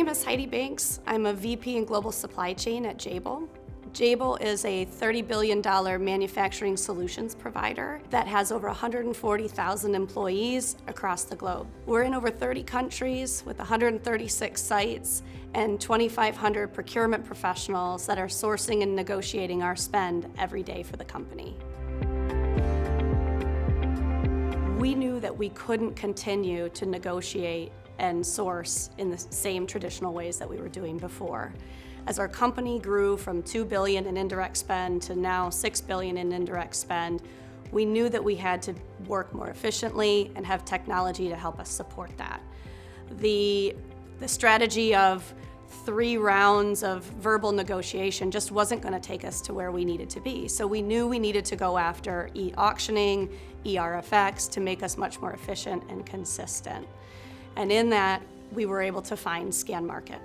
name is Heidi Banks. I'm a VP in Global Supply Chain at Jabil. Jabil is a $30 billion manufacturing solutions provider that has over 140,000 employees across the globe. We're in over 30 countries with 136 sites and 2,500 procurement professionals that are sourcing and negotiating our spend every day for the company. We knew that we couldn't continue to negotiate and source in the same traditional ways that we were doing before. As our company grew from $2 billion in indirect spend to now $6 billion in indirect spend, we knew that we had to work more efficiently and have technology to help us support that. The strategy of 3 rounds of verbal negotiation just wasn't going to take us to where we needed to be. So we knew we needed to go after e-auctioning, ERFX to make us much more efficient and consistent. And in that, we were able to find Scanmarket.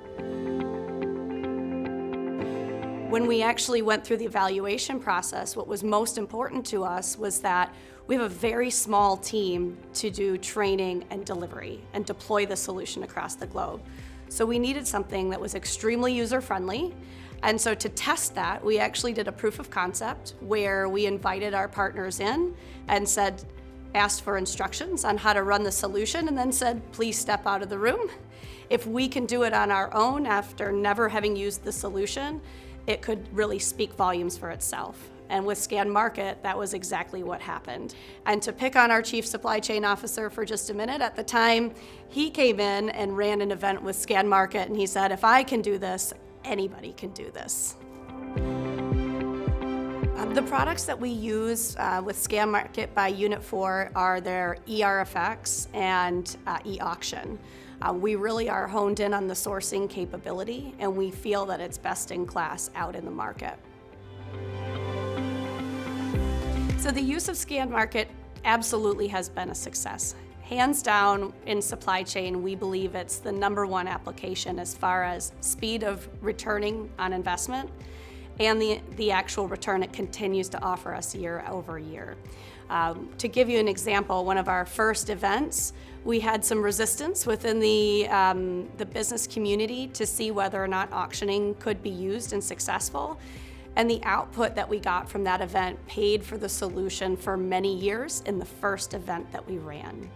When we actually went through the evaluation process, what was most important to us was that we have a very small team to do training and delivery and deploy the solution across the globe. So we needed something that was extremely user-friendly. And so to test that, we actually did a proof of concept where we invited our partners in and asked for instructions on how to run the solution and then said, please step out of the room. If we can do it on our own after never having used the solution, it could really speak volumes for itself. And with Scanmarket, that was exactly what happened. And to pick on our Chief Supply Chain Officer for just a minute, at the time, he came in and ran an event with Scanmarket, and he said, if I can do this, anybody can do this. The products that we use with Scanmarket by Unit 4 are their ERFX and e-auction. We really are honed in on the sourcing capability, and we feel that it's best in class out in the market. So the use of Scanmarket absolutely has been a success. Hands down, in supply chain, we believe it's the #1 application as far as speed of returning on investment and the actual return it continues to offer us year over year. To give you an example, one of our first events, we had some resistance within the business community to see whether or not auctioning could be used and successful. And the output that we got from that event paid for the solution for many years in the first event that we ran.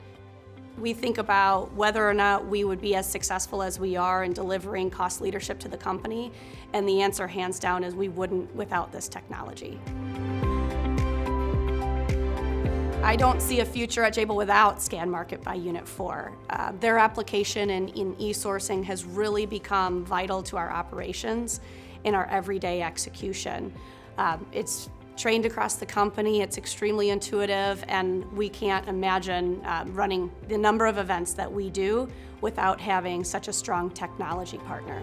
We think about whether or not we would be as successful as we are in delivering cost leadership to the company, and the answer, hands down, is we wouldn't without this technology. I don't see a future at Jabil without Scanmarket by Unit 4. Their application in eSourcing has really become vital to our operations in our everyday execution. It's trained across the company, it's extremely intuitive, and we can't imagine running the number of events that we do without having such a strong technology partner.